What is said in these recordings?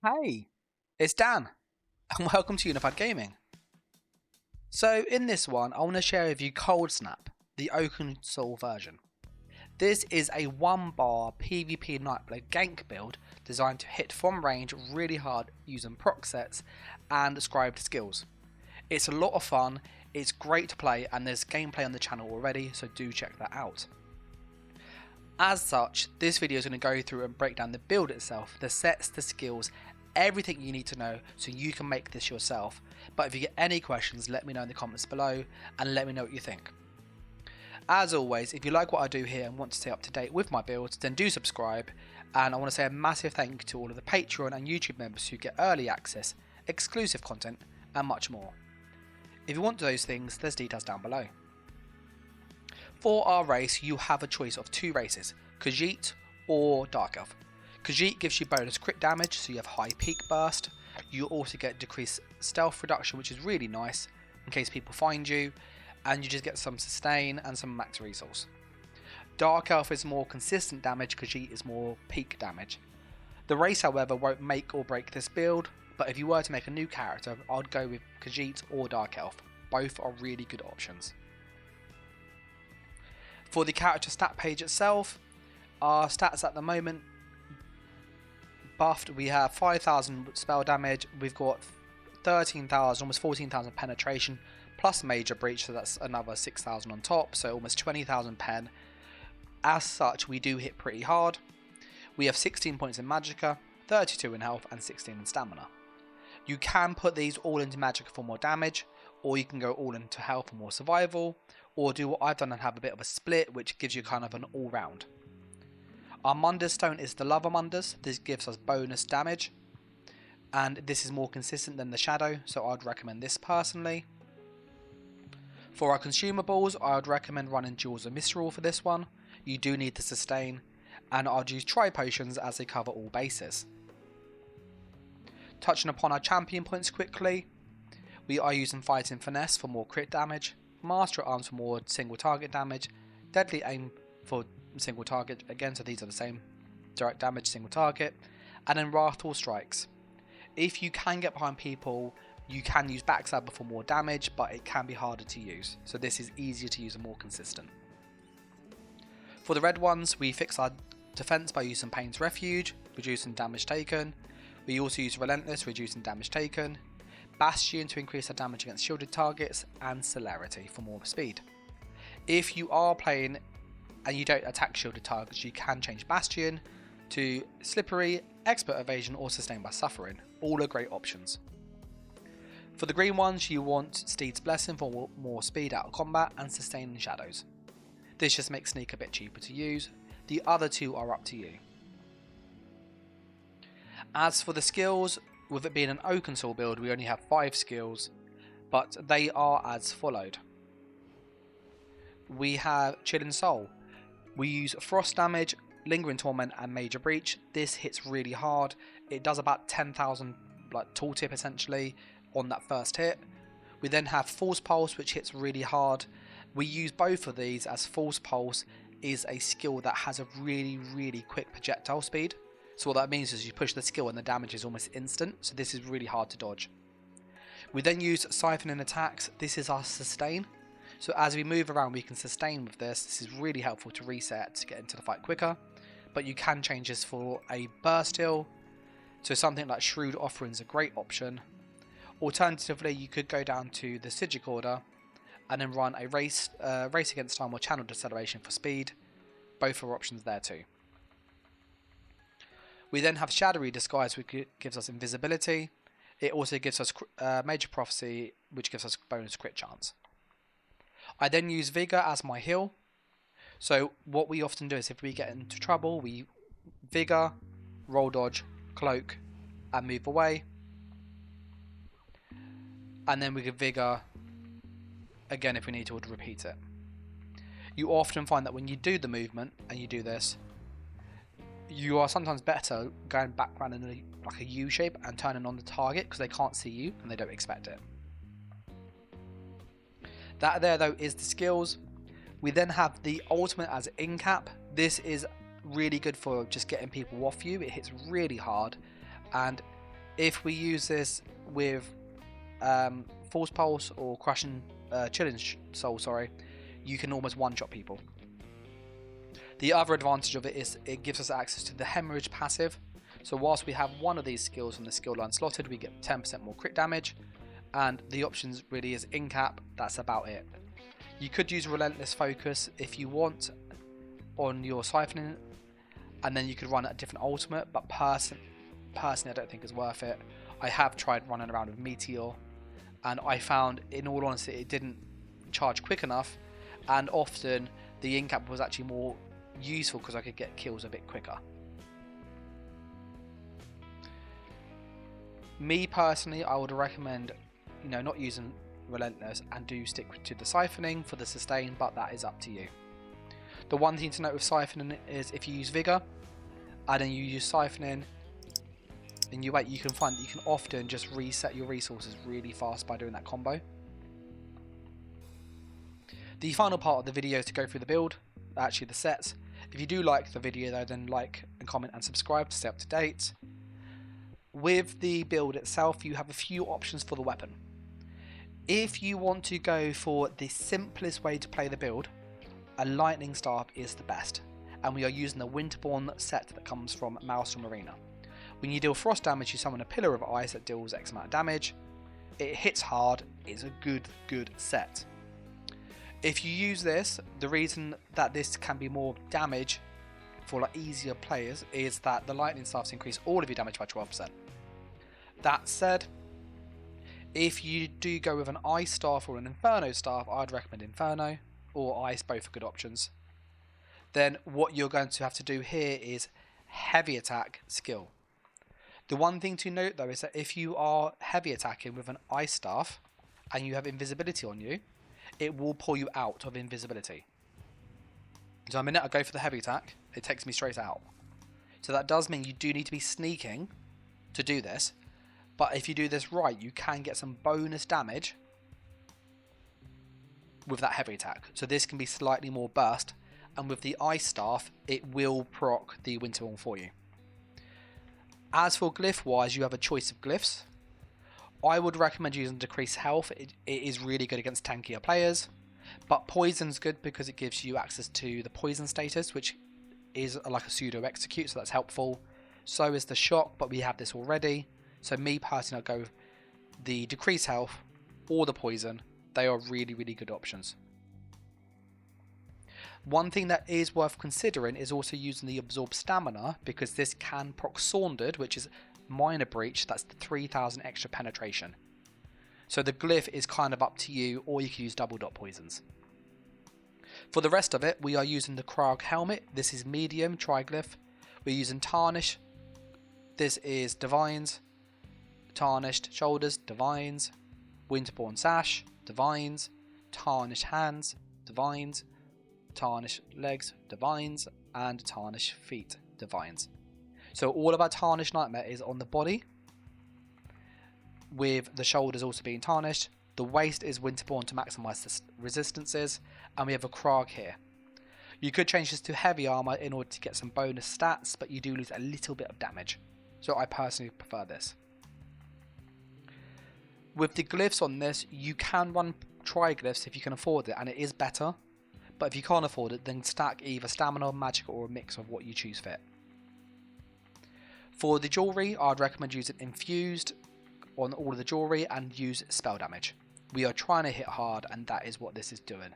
Hey, it's Dan, and welcome to Unified Gaming. So in this one, I want to share with you Cold Snap, the oakensoul version. This is a 1-bar PvP Nightblade Gank build designed to hit from range really hard using proc sets and scribed skills. It's a lot of fun, it's great to play, and there's gameplay on the channel already, so do check that out. As such, this video is going to go through and break down the build itself, the sets, the skills, everything you need to know so you can make this yourself. But if you get any questions, let me know in the comments below and let me know what you think. As always, if you like what I do here and want to stay up to date with my builds, then do subscribe, and I want to say a massive thank you to all of the Patreon and YouTube members who get early access, exclusive content and much more. If you want those things, there's details down below. For our race, you have a choice of two races, Khajiit or Dark Elf. Khajiit gives you bonus crit damage, so you have high peak burst. You also get decreased stealth reduction, which is really nice in case people find you, and you just get some sustain and some max resource. Dark Elf is more consistent damage, Khajiit is more peak damage. The race, however, won't make or break this build, but if you were to make a new character, I'd go with Khajiit or Dark Elf. Both are really good options. For the character stat page itself, our stats at the moment buffed, we have 5,000 spell damage, we've got 13,000, almost 14,000 penetration, plus major breach, so that's another 6,000 on top, so almost 20,000 pen. As such, we do hit pretty hard. We have 16 points in magicka, 32 in health, and 16 in stamina. You can put these all into magicka for more damage, or you can go all into health for more survival, or do what I've done and have a bit of a split, which gives you kind of an all-round. Our Mundus stone is the Lover Mundus. This gives us bonus damage, and this is more consistent than the Shadow, so I'd recommend this personally. For our consumables, I would recommend running Jewels of Misrule for this one. You do need the sustain, and I'd use Tri-Potions as they cover all bases. Touching upon our champion points quickly, we are using Fighting Finesse for more crit damage, Master at Arms for more single target damage, Deadly Aim for single target, again, so these are the same, direct damage, single target, and then Wrathful Strikes. If you can get behind people, you can use Backstabber for more damage, but it can be harder to use, so this is easier to use and more consistent. For the red ones, we fix our defense by using Pain's Refuge, reducing damage taken. We also use Relentless, reducing damage taken, Bastion to increase our damage against shielded targets, and Celerity for more speed. If you are playing and you don't attack shielded targets, you can change Bastion to Slippery, Expert Evasion, or Sustained by Suffering. All are great options. For the green ones, you want Steed's Blessing for more speed out of combat and Sustaining Shadows. This just makes Sneak a bit cheaper to use. The other two are up to you. As for the skills, with it being an oakensoul build, we only have 5 skills, but they are as followed. We have Chilling Soul. We use Frost damage, Lingering Torment, and Major Breach. This hits really hard. It does about 10,000 like tooltip essentially on that first hit. We then have False Pulse, which hits really hard. We use both of these, as False Pulse is a skill that has a really quick projectile speed. So what that means is you push the skill and the damage is almost instant, so this is really hard to dodge. We then use Siphoning Attacks. This is our sustain. So as we move around, we can sustain with this. This is really helpful to reset to get into the fight quicker. But you can change this for a burst heal. So something like Shrewd Offering is a great option. Alternatively, you could go down to the Sigic Order and then run a race against time or channel deceleration for speed. Both are options there too. We then have Shadowy Disguise, which gives us invisibility. It also gives us Major Prophecy, which gives us bonus crit chance. I then use Vigor as my heal. So what we often do is if we get into trouble, we Vigor, roll dodge, cloak, and move away. And then we can Vigor again if we need to repeat it. You often find that when you do the movement and you do this, you are sometimes better going back around in like a U shape and turning on the target because they can't see you and they don't expect it. That there though is the skills. We then have the ultimate as in cap. This is really good for just getting people off you. It hits really hard and If we use this with Force Pulse or Crushing Chilling Soul, sorry, you can almost one-shot people. The other advantage of it is it gives us access to the Hemorrhage passive. So whilst we have one of these skills from the skill line slotted, we get 10% more crit damage, and the options really is in cap. That's about it. You could use Relentless Focus if you want on your siphoning, and then you could run a different ultimate, but personally I don't think it's worth it. I have tried running around with Meteor, and I found, in all honesty, it didn't charge quick enough, and often the in cap was actually more useful because I could get kills a bit quicker. Me personally, I would recommend, not using Relentless and do stick to the siphoning for the sustain, but that is up to you. The one thing to note with siphoning is if you use Vigor and then you use siphoning and you wait, you can find that you can often just reset your resources really fast by doing that combo. The final part of the video is to go through the build, actually the sets. If you do like the video though, then like and comment and subscribe to stay up to date. With the build itself, you have a few options for the weapon. If you want to go for the simplest way to play the build, a lightning staff is the best, and we are using the Winterborn set that comes from Maelstrom Arena. When you deal frost damage, you summon a pillar of ice that deals X amount of damage. It hits hard, it's a good set. If you use this, the reason that this can be more damage for easier players is that the lightning staffs increase all of your damage by 12%. That said, if you do go with an ice staff or an inferno staff, I'd recommend inferno or ice, both are good options. Then what you're going to have to do here is heavy attack skill. The one thing to note though is that if you are heavy attacking with an ice staff and you have invisibility on you, it will pull you out of invisibility. So a minute I go for the heavy attack, it takes me straight out. So that does mean you do need to be sneaking to do this, but if you do this right, you can get some bonus damage with that heavy attack. So this can be slightly more burst, and with the ice staff, it will proc the Winterborn for you. As for glyph wise, you have a choice of glyphs. I would recommend using decreased health. It is really good against tankier players, but poison's good because it gives you access to the poison status, which is like a pseudo execute, so that's helpful. So is the shock, but we have this already. So me personally, I'll go with the decreased health or the poison. They are really good options. One thing that is worth considering is also using the absorb stamina, because this can proc Saundered, which is minor breach. That's the 3000 extra penetration. So the glyph is kind of up to you, or you can use double dot poisons. For the rest of it, we are using the Krog helmet. This is medium triglyph. We're using tarnish. This is divines. Tarnished shoulders, divines. Winterborn sash, divines. Tarnished hands, divines. Tarnished legs, divines. And tarnished feet, divines. So all of our tarnished nightmare is on the body, with the shoulders also being tarnished. The waist is Winterborn to maximise the resistances, and we have a Krog here. You could change this to heavy armour in order to get some bonus stats, but you do lose a little bit of damage. So I personally prefer this. With the glyphs on this, you can run triglyphs if you can afford it, and it is better. But if you can't afford it, then stack either stamina, magic, or a mix of what you choose fit. For the jewellery, I'd recommend using infused on all of the jewellery and use spell damage. We are trying to hit hard, and that is what this is doing.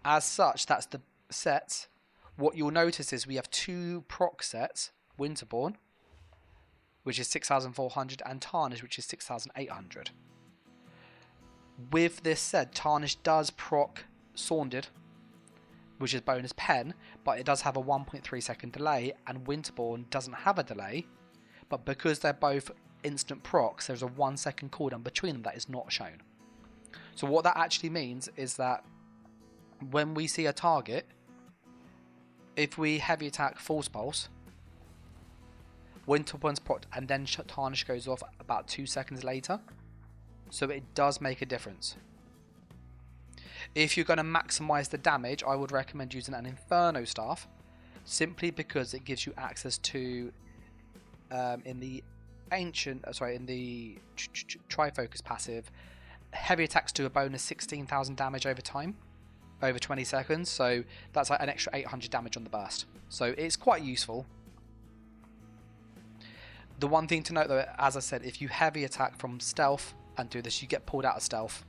As such, that's the sets. What you'll notice is we have two proc sets, Winterborn, which is 6,400, and Tarnish, which is 6,800. With this said, Tarnish does proc Saundered, which is bonus pen, but it does have a 1.3 second delay, and Winterborn doesn't have a delay, but because they're both instant procs, there's a 1 second cooldown between them that is not shown. So what that actually means is that when we see a target, if we heavy attack Force Pulse, Winterborn's proc, and then Tarnish goes off about 2 seconds later, so it does make a difference. If you're going to maximise the damage, I would recommend using an Inferno Staff, simply because it gives you access to, in the in the Trifocus passive, heavy attacks do a bonus 16,000 damage over time, over 20 seconds. So that's like an extra 800 damage on the burst. So it's quite useful. The one thing to note though, as I said, if you heavy attack from stealth and do this, you get pulled out of stealth.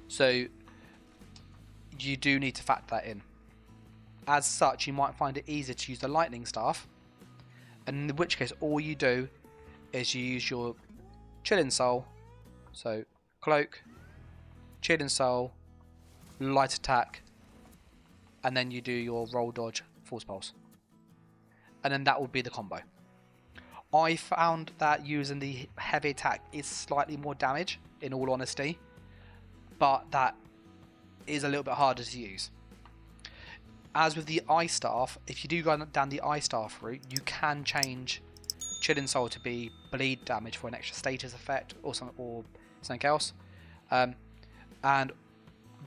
So you do need to factor that in. As such, you might find it easier to use the lightning staff, and in which case all you do is you use your chilling soul, so cloak, chilling soul, light attack, and then you do your roll dodge force pulse, and then that will be the combo. I found that using the heavy attack is slightly more damage, in all honesty, but that is a little bit harder to use. As with the ice staff, if you do go down the ice staff route, you can change chilling soul to be bleed damage for an extra status effect or something else, and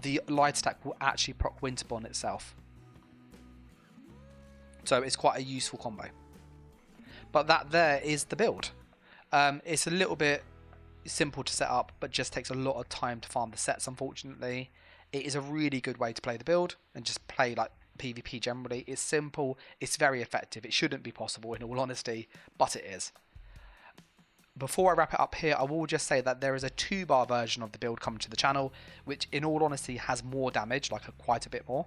the light attack will actually proc Winterbond itself. So it's quite a useful combo. But that there is the build. It's a little bit simple to set up, but just takes a lot of time to farm the sets, unfortunately. It is a really good way to play the build and just play like PvP generally. It's simple, it's very effective. It shouldn't be possible in all honesty, but it is. Before I wrap it up here, I will just say that there is a 2-bar version of the build coming to the channel, which in all honesty has more damage, like quite a bit more.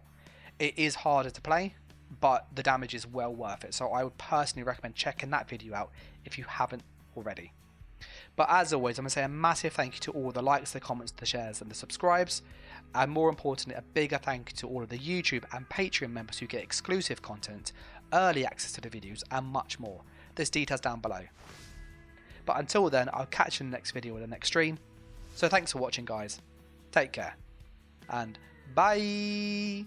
It is harder to play, but the damage is well worth it. So I would personally recommend checking that video out if you haven't already. But as always, I'm going to say a massive thank you to all the likes, the comments, the shares and the subscribes. And more importantly, a bigger thank you to all of the YouTube and Patreon members who get exclusive content, early access to the videos and much more. There's details down below. But until then, I'll catch you in the next video or the next stream. So thanks for watching guys. Take care. And bye.